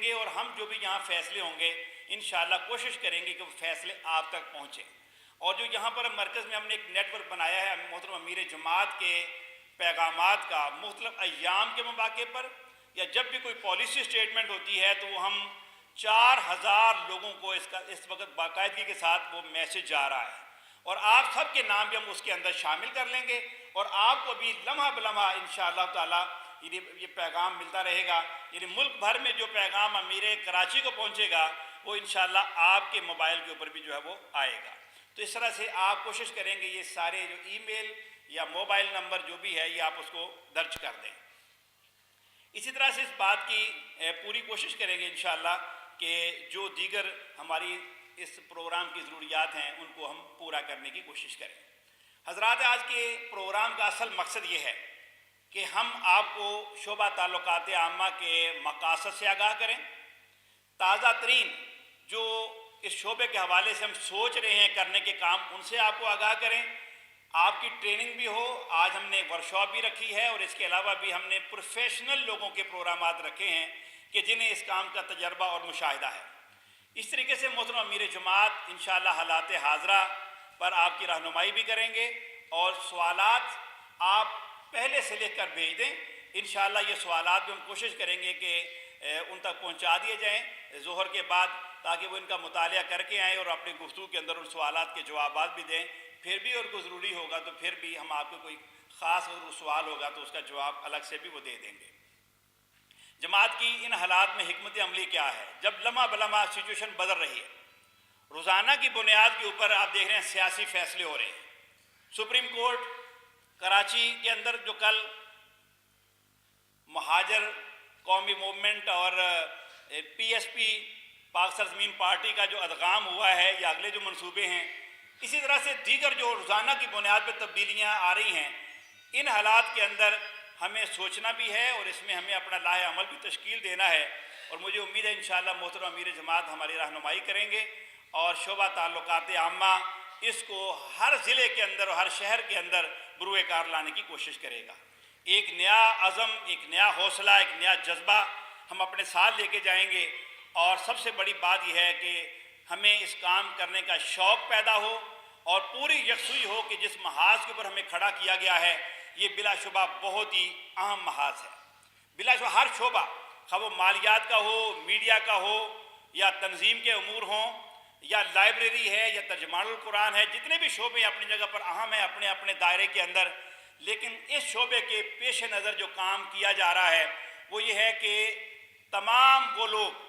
گے اور ہم جو بھی یہاں فیصلے ہوں گے انشاءاللہ کوشش کریں گے کہ وہ فیصلے آپ تک پہنچیں۔ اور جو یہاں پر مرکز میں ہم نے ایک نیٹ ورک بنایا ہے محترم امیر جماعت کے پیغامات کا، مختلف ایام کے مواقع پر یا جب بھی کوئی پالیسی اسٹیٹمنٹ ہوتی ہے تو وہ ہم 4000 لوگوں کو اس وقت باقاعدگی کے ساتھ وہ میسج جا رہا ہے، اور آپ سب کے نام بھی ہم اس کے اندر شامل کر لیں گے، اور آپ کو بھی لمحہ بلمحہ انشاءاللہ تعالیٰ یہ پیغام ملتا رہے گا۔ یعنی ملک بھر میں جو پیغام امیر کراچی کو پہنچے گا وہ انشاءاللہ آپ کے موبائل کے اوپر بھی جو ہے وہ آئے گا۔ تو اس طرح سے آپ کوشش کریں گے یہ سارے جو ای میل یا موبائل نمبر جو بھی ہے یہ آپ اس کو درج کر دیں۔ اسی طرح سے اس بات کی پوری کوشش کریں گے انشاءاللہ کہ جو دیگر ہماری اس پروگرام کی ضروریات ہیں ان کو ہم پورا کرنے کی کوشش کریں۔ حضرات، آج کے پروگرام کا اصل مقصد یہ ہے کہ ہم آپ کو شعبہ تعلقات عامہ کے مقاصد سے آگاہ کریں، تازہ ترین جو اس شعبے کے حوالے سے ہم سوچ رہے ہیں کرنے کے کام ان سے آپ کو آگاہ کریں، آپ کی ٹریننگ بھی ہو۔ آج ہم نے ورکشاپ بھی رکھی ہے اور اس کے علاوہ بھی ہم نے پروفیشنل لوگوں کے پروگرامات رکھے ہیں کہ جنہیں اس کام کا تجربہ اور مشاہدہ ہے۔ اس طریقے سے محترم امیر جماعت انشاءاللہ حالات حاضرہ پر آپ کی رہنمائی بھی کریں گے، اور سوالات آپ پہلے سے لکھ کر بھیج دیں۔ انشاءاللہ یہ سوالات بھی ہم کوشش کریں گے کہ ان تک پہنچا دیے جائیں ظہر کے بعد، تاکہ وہ ان کا مطالعہ کر کے آئیں اور اپنی گفتگو کے اندر ان سوالات کے جوابات بھی دیں۔ پھر بھی اور کوئی ضروری ہوگا تو پھر بھی ہم آپ کو کوئی خاص اگر سوال ہوگا تو اس کا جواب الگ سے بھی وہ دے دیں گے۔ جماعت کی ان حالات میں حکمت عملی کیا ہے؟ جب لمحہ بلمحہ سچویشن بدل رہی ہے، روزانہ کی بنیاد کے اوپر آپ دیکھ رہے ہیں سیاسی فیصلے ہو رہے ہیں۔ سپریم کورٹ کراچی کے اندر جو کل مہاجر قومی موومنٹ اور پی ایس پی پاک سرزمین پارٹی کا جو ادغام ہوا ہے یا اگلے جو منصوبے ہیں، اسی طرح سے دیگر جو روزانہ کی بنیاد پہ تبدیلیاں آ رہی ہیں، ان حالات کے اندر ہمیں سوچنا بھی ہے اور اس میں ہمیں اپنا لاہ عمل بھی تشکیل دینا ہے، اور مجھے امید ہے انشاءاللہ محترم امیر جماعت ہماری رہنمائی کریں گے اور شعبہ تعلقات عامہ اس کو ہر ضلع کے اندر اور ہر شہر کے اندر بروئے کار لانے کی کوشش کرے گا۔ ایک نیا عزم، ایک نیا حوصلہ، ایک نیا جذبہ ہم اپنے ساتھ لے کے جائیں گے، اور سب سے بڑی بات یہ ہے کہ ہمیں اس کام کرنے کا شوق پیدا ہو اور پوری یکسوئی ہو کہ جس محاذ کے اوپر ہمیں کھڑا کیا گیا ہے یہ بلا شبہ بہت ہی اہم محاذ ہے۔ بلا شبہ ہر شعبہ، خواہ وہ مالیات کا ہو، میڈیا کا ہو، یا تنظیم کے امور ہوں، یا لائبریری ہے، یا ترجمان القرآن ہے، جتنے بھی شعبے اپنی جگہ پر اہم ہیں اپنے اپنے دائرے کے اندر، لیکن اس شعبے کے پیش نظر جو کام کیا جا رہا ہے وہ یہ ہے کہ تمام وہ لوگ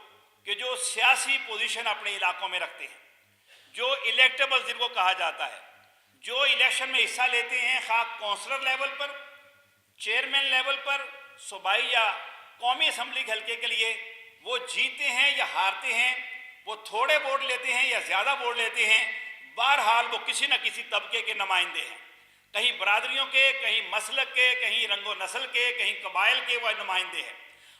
کہ جو سیاسی پوزیشن اپنے علاقوں میں رکھتے ہیں، جو الیکٹیبل جن کو کہا جاتا ہے، جو الیکشن میں حصہ لیتے ہیں، خواہ کونسلر لیول پر، چیئرمین لیول پر، صوبائی یا قومی اسمبلی کے حلقے کے لیے، وہ جیتے ہیں یا ہارتے ہیں، وہ تھوڑے ووٹ لیتے ہیں یا زیادہ ووٹ لیتے ہیں، بہرحال وہ کسی نہ کسی طبقے کے نمائندے ہیں، کہیں برادریوں کے، کہیں مسلک کے، کہیں رنگ و نسل کے، کہیں قبائل کے وہ نمائندے ہیں۔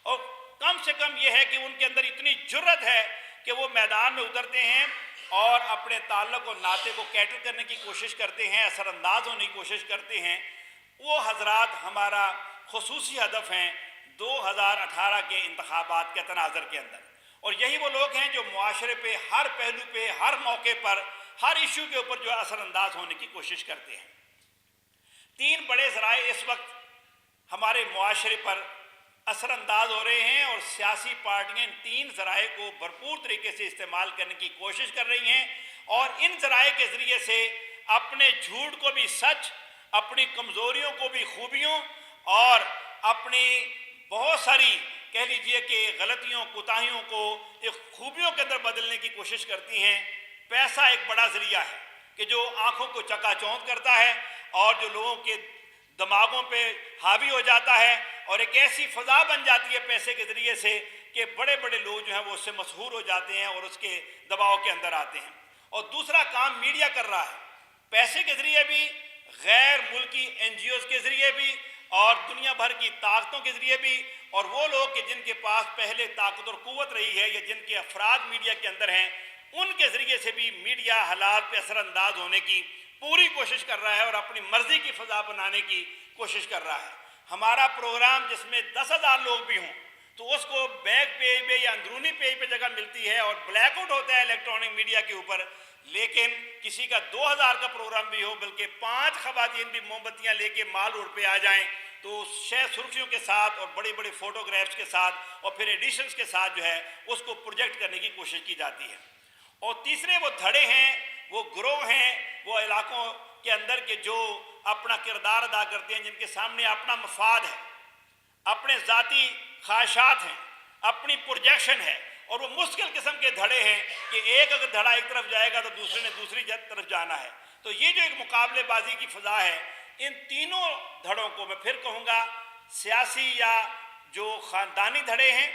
اور کم سے کم یہ ہے کہ ان کے اندر اتنی جرت ہے کہ وہ میدان میں اترتے ہیں اور اپنے تعلق اور ناطے کو کیٹر کرنے کی کوشش کرتے ہیں، اثر انداز ہونے کی کوشش کرتے ہیں۔ وہ حضرات ہمارا خصوصی ہدف ہیں 2018 کے انتخابات کے تناظر کے اندر، اور یہی وہ لوگ ہیں جو معاشرے پہ ہر پہلو پہ، ہر موقع پر، ہر ایشو کے اوپر جو اثر انداز ہونے کی کوشش کرتے ہیں۔ 3 بڑے ذرائع اس وقت ہمارے معاشرے پر اثر انداز ہو رہے ہیں، اور سیاسی پارٹیاں ان 3 ذرائع کو بھرپور طریقے سے استعمال کرنے کی کوشش کر رہی ہیں، اور ان ذرائع کے ذریعے سے اپنے جھوٹ کو بھی سچ، اپنی کمزوریوں کو بھی خوبیوں، اور اپنی بہت ساری کہہ لیجئے کہ غلطیوں، کوتاہیوں کو ایک خوبیوں کے اندر بدلنے کی کوشش کرتی ہیں۔ پیسہ ایک بڑا ذریعہ ہے کہ جو آنکھوں کو چکا چوندھ کرتا ہے اور جو لوگوں کے دماغوں پہ حاوی ہو جاتا ہے، اور ایک ایسی فضا بن جاتی ہے پیسے کے ذریعے سے کہ بڑے بڑے لوگ جو ہیں وہ اس سے مسحور ہو جاتے ہیں اور اس کے دباؤ کے اندر آتے ہیں۔ اور دوسرا کام میڈیا کر رہا ہے، پیسے کے ذریعے بھی، غیر ملکی این جی اوز کے ذریعے بھی، اور دنیا بھر کی طاقتوں کے ذریعے بھی، اور وہ لوگ کہ جن کے پاس پہلے طاقت اور قوت رہی ہے یا جن کے افراد میڈیا کے اندر ہیں، ان کے ذریعے سے بھی میڈیا حالات پہ اثر انداز ہونے کی پوری کوشش کر رہا ہے اور اپنی مرضی کی فضا بنانے کی کوشش کر رہا ہے۔ ہمارا پروگرام جس میں 10,000 لوگ بھی ہوں تو اس کو بیک پیج پہ یا اندرونی پیج پہ جگہ ملتی ہے اور بلیک آؤٹ ہوتا ہے الیکٹرانک میڈیا کے اوپر. لیکن کسی کا 2000 کا پروگرام بھی ہو بلکہ 5 خواتین بھی موم بتیاں لے کے مال روڈ پہ آ جائیں تو شہ سرخیوں کے ساتھ اور بڑے بڑے فوٹوگرافس کے ساتھ اور پھر ایڈیشنز کے ساتھ جو ہے اس کو پروجیکٹ کرنے کی کوشش کی جاتی ہے. اور تیسرے وہ دھڑے ہیں، وہ گروہ ہیں، وہ علاقوں کے اندر کے جو اپنا کردار ادا کرتے ہیں، جن کے سامنے اپنا مفاد ہے، اپنے ذاتی خواہشات ہیں، اپنی پروجیکشن ہے، اور وہ مشکل قسم کے دھڑے ہیں کہ ایک اگر دھڑا ایک طرف جائے گا تو دوسرے نے دوسری طرف جانا ہے. تو یہ جو ایک مقابلے بازی کی فضا ہے، ان تینوں دھڑوں کو میں پھر کہوں گا سیاسی یا جو خاندانی دھڑے ہیں،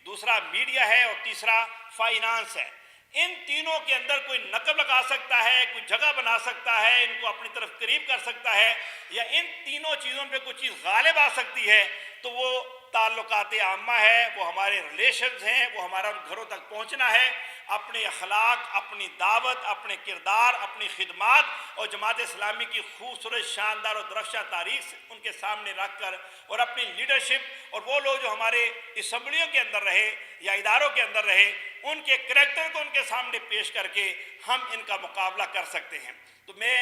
دوسرا میڈیا ہے اور تیسرا فائنانس ہے. ان تینوں کے اندر کوئی نقب لگا سکتا ہے، کوئی جگہ بنا سکتا ہے، ان کو اپنی طرف قریب کر سکتا ہے، یا ان تینوں چیزوں پہ کوئی چیز غالب آ سکتی ہے تو وہ تعلقات عامہ ہے، وہ ہمارے ریلیشنز ہیں، وہ ہمارا ان گھروں تک پہنچنا ہے. اپنے اخلاق، اپنی دعوت، اپنے کردار، اپنی خدمات اور جماعت اسلامی کی خوبصورت شاندار اور درخشاں تاریخ ان کے سامنے رکھ کر، اور اپنی لیڈرشپ اور وہ لوگ جو ہمارے اسمبلیوں کے اندر رہے یا اداروں کے اندر رہے، ان کے کریکٹر کو ان کے سامنے پیش کر کے ہم ان کا مقابلہ کر سکتے ہیں. تو میں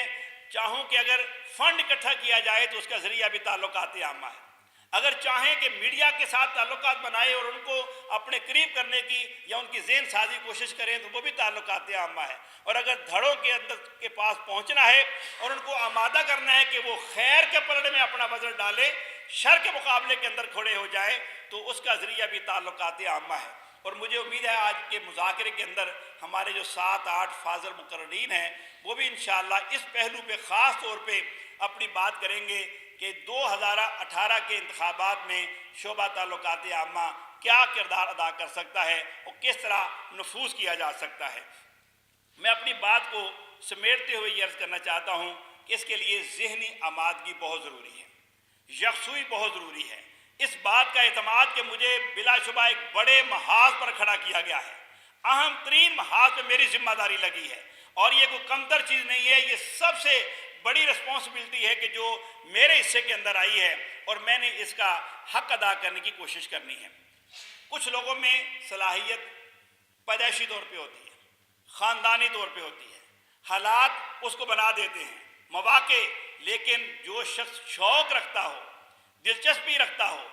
چاہوں کہ اگر فنڈ اکٹھا کیا جائے تو اس کا ذریعہ بھی تعلقات عامہ ہے. اگر چاہیں کہ میڈیا کے ساتھ تعلقات بنائے اور ان کو اپنے قریب کرنے کی یا ان کی ذہن سازی کوشش کریں تو وہ بھی تعلقات عامہ ہے. اور اگر دھڑوں کے اندر کے پاس پہنچنا ہے اور ان کو آمادہ کرنا ہے کہ وہ خیر کے پلڑے میں اپنا وزن ڈالے، شر کے مقابلے کے اندر کھڑے ہو جائے، تو اس کا ذریعہ بھی تعلقات عامہ ہے. اور مجھے امید ہے آج کے مذاکرے کے اندر ہمارے جو 7-8 فاضل مقررین ہیں وہ بھی انشاءاللہ اس پہلو پہ خاص طور پہ اپنی بات کریں گے کہ 2018 کے انتخابات میں شعبہ تعلقات عامہ کیا کردار ادا کر سکتا ہے اور کس طرح نفوذ کیا جا سکتا ہے. میں اپنی بات کو سمیٹتے ہوئے یہ عرض کرنا چاہتا ہوں کہ اس کے لیے ذہنی آمادگی بہت ضروری ہے، یکسوئی بہت ضروری ہے. اس بات کا اعتماد کہ مجھے بلا شبہ ایک بڑے محاذ پر کھڑا کیا گیا ہے، اہم ترین محاذ پہ میری ذمہ داری لگی ہے، اور یہ کوئی کمتر چیز نہیں ہے. یہ سب سے بڑی رسپانسبلٹی ہے کہ جو میرے حصے کے اندر آئی ہے، اور میں نے اس کا حق ادا کرنے کی کوشش کرنی ہے. کچھ لوگوں میں صلاحیت پیدائشی طور پہ ہوتی ہے، خاندانی طور پہ ہوتی ہے، حالات اس کو بنا دیتے ہیں، مواقع. لیکن جو شخص شوق رکھتا ہو، دلچسپی رکھتا ہو،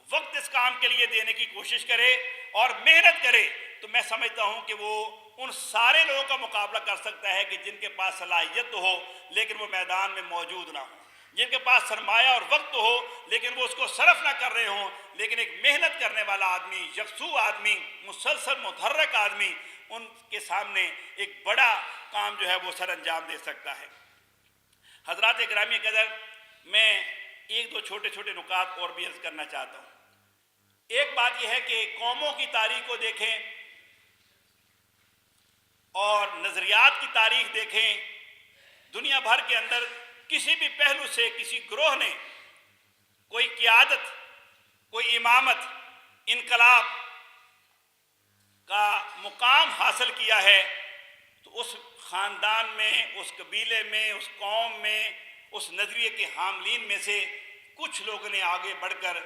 وقت اس کام کے لیے دینے کی کوشش کرے اور محنت کرے، تو میں سمجھتا ہوں کہ وہ ان سارے لوگوں کا مقابلہ کر سکتا ہے کہ جن کے پاس صلاحیت تو ہو لیکن وہ میدان میں موجود نہ ہوں، جن کے پاس سرمایہ اور وقت تو ہو لیکن وہ اس کو صرف نہ کر رہے ہوں. لیکن ایک محنت کرنے والا آدمی، یکسو آدمی، مسلسل متحرک آدمی ان کے سامنے ایک بڑا کام جو ہے وہ سر انجام دے سکتا ہے. حضرات گرامی قدر، میں ایک دو چھوٹے چھوٹے نکات اور بھی عرض کرنا چاہتا ہوں. ایک بات یہ ہے کہ قوموں کی تاریخ کو دیکھیں اور نظریات کی تاریخ دیکھیں. دنیا بھر کے اندر کسی بھی پہلو سے کسی گروہ نے کوئی قیادت، کوئی امامت، انقلاب کا مقام حاصل کیا ہے تو اس خاندان میں، اس قبیلے میں، اس قوم میں، اس نظریے کے حاملین میں سے کچھ لوگوں نے آگے بڑھ کر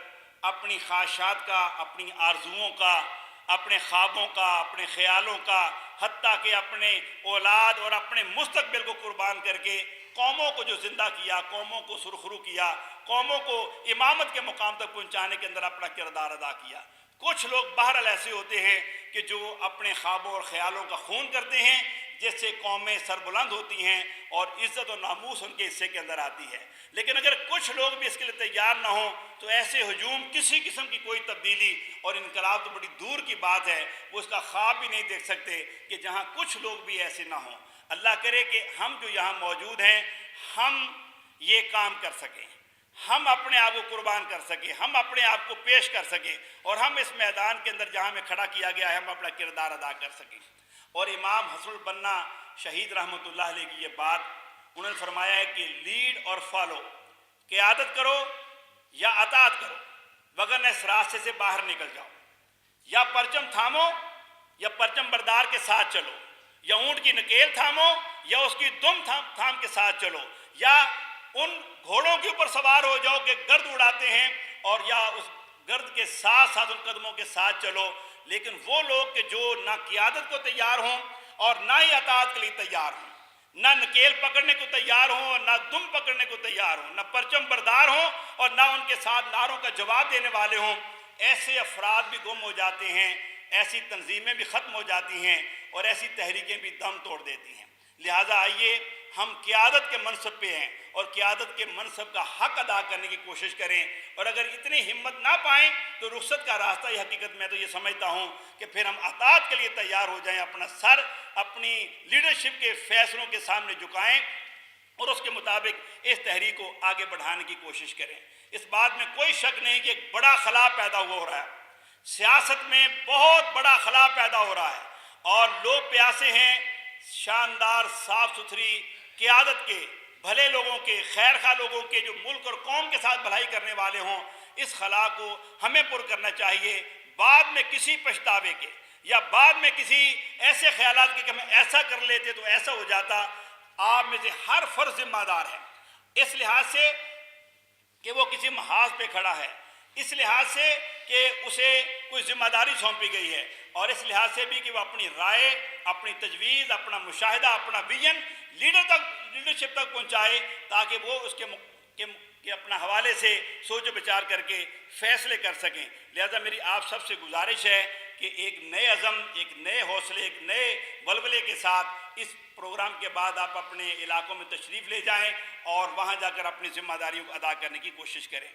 اپنی خواہشات کا، اپنی آرزوؤں کا، اپنے خوابوں کا، اپنے خیالوں کا، حتیٰ کہ اپنے اولاد اور اپنے مستقبل کو قربان کر کے قوموں کو جو زندہ کیا، قوموں کو سرخرو کیا، قوموں کو امامت کے مقام تک پہنچانے کے اندر اپنا کردار ادا کیا. کچھ لوگ بہرحال ایسے ہوتے ہیں کہ جو اپنے خوابوں اور خیالوں کا خون کرتے ہیں، جس سے قومیں سربلند ہوتی ہیں اور عزت و ناموس ان کے حصے کے اندر آتی ہے. لیکن اگر کچھ لوگ بھی اس کے لیے تیار نہ ہوں تو ایسے ہجوم، کسی قسم کی کوئی تبدیلی اور انقلاب تو بڑی دور کی بات ہے، وہ اس کا خواب بھی نہیں دیکھ سکتے کہ جہاں کچھ لوگ بھی ایسے نہ ہوں. اللہ کرے کہ ہم جو یہاں موجود ہیں ہم یہ کام کر سکیں، ہم اپنے آپ کو قربان کر سکیں، ہم اپنے آپ کو پیش کر سکیں، اور ہم اس میدان کے اندر جہاں ہمیں کھڑا کیا گیا ہے ہم اپنا کردار ادا کر سکیں. اور امام حسن البنا شہید رحمۃ اللہ علیہ کی یہ بات انہوں نے فرمایا ہے کہ لیڈ اور فالو، قیادت کرو یا اطاعت کرو، وگرنہ اس راستے سے باہر نکل جاؤ. یا پرچم تھامو یا پرچم بردار کے ساتھ چلو، یا اونٹ کی نکیل تھامو یا اس کی دم تھام کے ساتھ چلو، یا ان گھوڑوں کے اوپر سوار ہو جاؤ کہ گرد اڑاتے ہیں، اور یا اس گرد کے ساتھ ساتھ ان قدموں کے ساتھ چلو، لیکن وہ لوگ کہ جو نہ قیادت کو تیار ہوں اور نہ ہی اطاعت کے لیے تیار ہوں، نہ نکیل پکڑنے کو تیار ہوں اور نہ دم پکڑنے کو تیار ہوں، نہ پرچم بردار ہوں اور نہ ان کے ساتھ نعروں کا جواب دینے والے ہوں، ایسے افراد بھی گم ہو جاتے ہیں، ایسی تنظیمیں بھی ختم ہو جاتی ہیں اور ایسی تحریکیں بھی دم توڑ دیتی ہیں۔ لہٰذا آئیے ہم قیادت کے منصب پہ ہیں اور قیادت کے منصب کا حق ادا کرنے کی کوشش کریں، اور اگر اتنی ہمت نہ پائیں تو رخصت کا راستہ ہی حقیقت میں تو یہ سمجھتا ہوں کہ پھر ہم اطاعت کے لیے تیار ہو جائیں، اپنا سر اپنی لیڈرشپ کے فیصلوں کے سامنے جھکائیں اور اس کے مطابق اس تحریک کو آگے بڑھانے کی کوشش کریں۔ اس بات میں کوئی شک نہیں کہ ایک بڑا خلا پیدا ہو رہا ہے، سیاست میں بہت بڑا خلا پیدا ہو رہا ہے، اور لوگ پیاسے ہیں شاندار صاف ستھری قیادت کے، بھلے لوگوں کے، خیر خواہ لوگوں کے، جو ملک اور قوم کے ساتھ بھلائی کرنے والے ہوں۔ اس خلا کو ہمیں پر کرنا چاہیے، بعد میں کسی پچھتاوے کے یا بعد میں کسی ایسے خیالات کے کہ ہم ایسا کر لیتے تو ایسا ہو جاتا۔ آپ میں سے ہر فرد ذمہ دار ہے، اس لحاظ سے کہ وہ کسی محاذ پہ کھڑا ہے، اس لحاظ سے کہ اسے کوئی ذمہ داری سونپی گئی ہے، اور اس لحاظ سے بھی کہ وہ اپنی رائے، اپنی تجویز، اپنا مشاہدہ، اپنا ویژن لیڈرشپ تک پہنچائے، تاکہ وہ اس کے اپنا حوالے سے سوچ و بچار کر کے فیصلے کر سکیں۔ لہذا میری آپ سب سے گزارش ہے کہ ایک نئے عزم، ایک نئے حوصلے، ایک نئے ولولے کے ساتھ اس پروگرام کے بعد آپ اپنے علاقوں میں تشریف لے جائیں اور وہاں جا کر اپنی ذمہ داریوں کو ادا کرنے کی کوشش کریں۔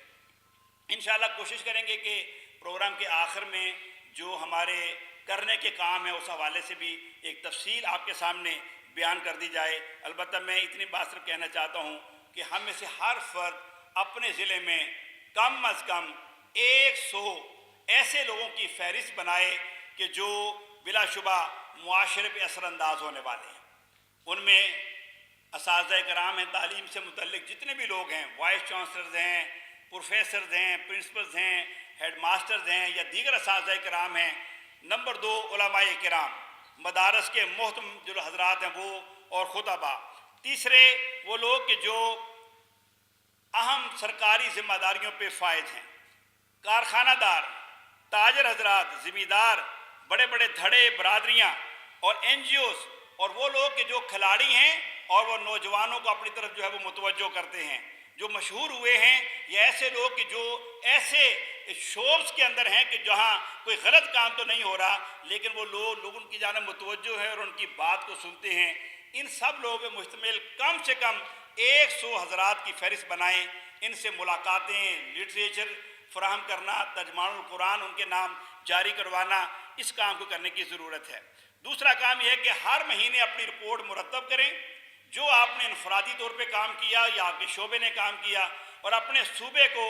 انشاءاللہ کوشش کریں گے کہ پروگرام کے آخر میں جو ہمارے کرنے کے کام ہیں اس حوالے سے بھی ایک تفصیل آپ کے سامنے بیان کر دی جائے۔ البتہ میں اتنی بات صرف کہنا چاہتا ہوں کہ ہم میں سے ہر فرد اپنے ضلع میں کم از کم 100 ایسے لوگوں کی فہرست بنائے کہ جو بلا شبہ معاشرے پہ اثر انداز ہونے والے ہیں۔ ان میں اساتذہ کرام ہیں، تعلیم سے متعلق جتنے بھی لوگ ہیں، وائس چانسلرز ہیں، پروفیسرز ہیں، پرنسپلز ہیں، ہیڈ ماسٹرز ہیں یا دیگر اساتذہ کرام ہیں۔ نمبر 2 علماء کرام، مدارس کے محترم جو حضرات ہیں وہ اور خطباء۔ تیسرے وہ لوگ کہ جو اہم سرکاری ذمہ داریوں پہ فائز ہیں، کارخانہ دار، تاجر حضرات، زمیندار، بڑے بڑے دھڑے برادریاں اور این جی اوز، اور وہ لوگ کہ جو کھلاڑی ہیں اور وہ نوجوانوں کو اپنی طرف جو ہے وہ متوجہ کرتے ہیں، جو مشہور ہوئے ہیں، یا ایسے لوگ کہ جو ایسے شوبز کے اندر ہیں کہ جہاں کوئی غلط کام تو نہیں ہو رہا لیکن وہ لوگ ان کی جانب متوجہ ہیں اور ان کی بات کو سنتے ہیں۔ ان سب لوگوں پہ مشتمل کم سے کم 100 حضرات کی فہرست بنائیں، ان سے ملاقاتیں، لٹریچر فراہم کرنا، ترجمان القرآن ان کے نام جاری کروانا، اس کام کو کرنے کی ضرورت ہے۔ دوسرا کام یہ ہے کہ ہر مہینے اپنی رپورٹ مرتب کریں، جو آپ نے انفرادی طور پہ کام کیا یا آپ کے شعبے نے کام کیا، اور اپنے صوبے کو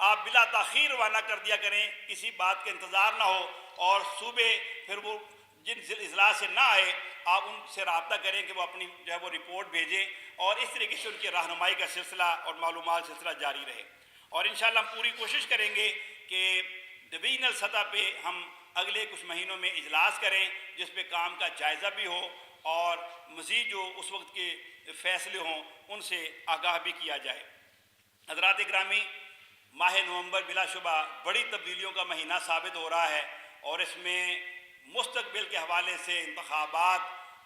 آپ بلا تاخیر روانہ کر دیا کریں، کسی بات کا انتظار نہ ہو، اور صوبے پھر وہ جن اضلاع سے نہ آئے آپ ان سے رابطہ کریں کہ وہ اپنی جو ہے وہ رپورٹ بھیجیں، اور اس طریقے سے ان کی رہنمائی کا سلسلہ اور معلومات سلسلہ جاری رہے۔ اور انشاءاللہ ہم پوری کوشش کریں گے کہ ڈویژنل سطح پہ ہم اگلے کچھ مہینوں میں اجلاس کریں جس پہ کام کا جائزہ بھی ہو اور مزید جو اس وقت کے فیصلے ہوں ان سے آگاہ بھی کیا جائے۔ حضرات گرامی، ماہ نومبر بلا شبہ بڑی تبدیلیوں کا مہینہ ثابت ہو رہا ہے، اور اس میں مستقبل کے حوالے سے انتخابات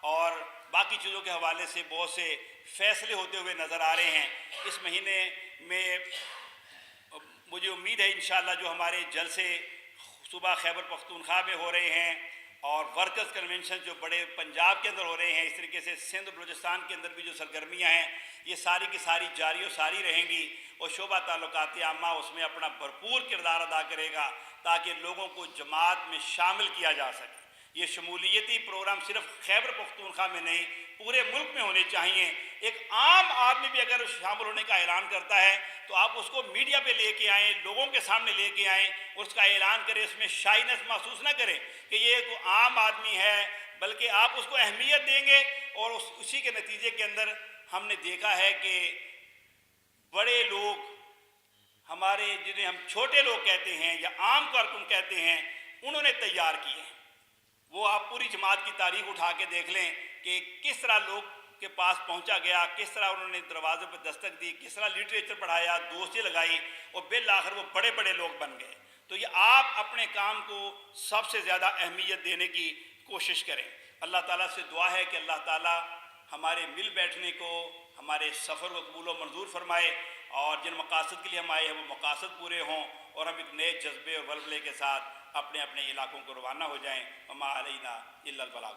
اور باقی چیزوں کے حوالے سے بہت سے فیصلے ہوتے ہوئے نظر آ رہے ہیں۔ اس مہینے میں مجھے امید ہے انشاءاللہ جو ہمارے جلسے صوبہ خیبر پختونخوا میں ہو رہے ہیں اور ورکرز کنونشن جو بڑے پنجاب کے اندر ہو رہے ہیں، اس طریقے سے سندھ بلوچستان کے اندر بھی جو سرگرمیاں ہیں یہ ساری کی ساری جاری و ساری رہیں گی، اور شعبہ تعلقات عامہ اس میں اپنا بھرپور کردار ادا کرے گا تاکہ لوگوں کو جماعت میں شامل کیا جا سکے۔ یہ شمولیتی پروگرام صرف خیبر پختونخوا میں نہیں پورے ملک میں ہونے چاہیے۔ ایک عام آدمی بھی اگر شامل ہونے کا اعلان کرتا ہے تو آپ اس کو میڈیا پہ لے کے آئیں، لوگوں کے سامنے لے کے آئیں، اس کا اعلان کریں، اس میں شائنس محسوس نہ کریں کہ یہ ایک عام آدمی ہے، بلکہ آپ اس کو اہمیت دیں گے، اور اسی کے نتیجے کے اندر ہم نے دیکھا ہے کہ بڑے لوگ ہمارے جنہیں ہم چھوٹے لوگ کہتے ہیں یا عام کارکن کہتے ہیں انہوں نے تیار کیے ہیں۔ وہ آپ پوری جماعت کی تاریخ اٹھا کے دیکھ لیں کہ کس طرح لوگ کے پاس پہنچا گیا، کس طرح انہوں نے دروازے پر دستک دی، کس طرح لٹریچر پڑھایا، دوستی لگائی، اور بالآخر وہ بڑے بڑے لوگ بن گئے۔ تو یہ آپ اپنے کام کو سب سے زیادہ اہمیت دینے کی کوشش کریں۔ اللہ تعالیٰ سے دعا ہے کہ اللہ تعالیٰ ہمارے مل بیٹھنے کو، ہمارے سفر کو قبول و منظور فرمائے، اور جن مقاصد کے لیے ہم آئے ہیں وہ مقاصد پورے ہوں، اور ہم ایک نئے جذبے اور ولولے کے ساتھ اپنے اپنے علاقوں کو روانہ ہو جائیں۔ وما علینا الا البلاغ۔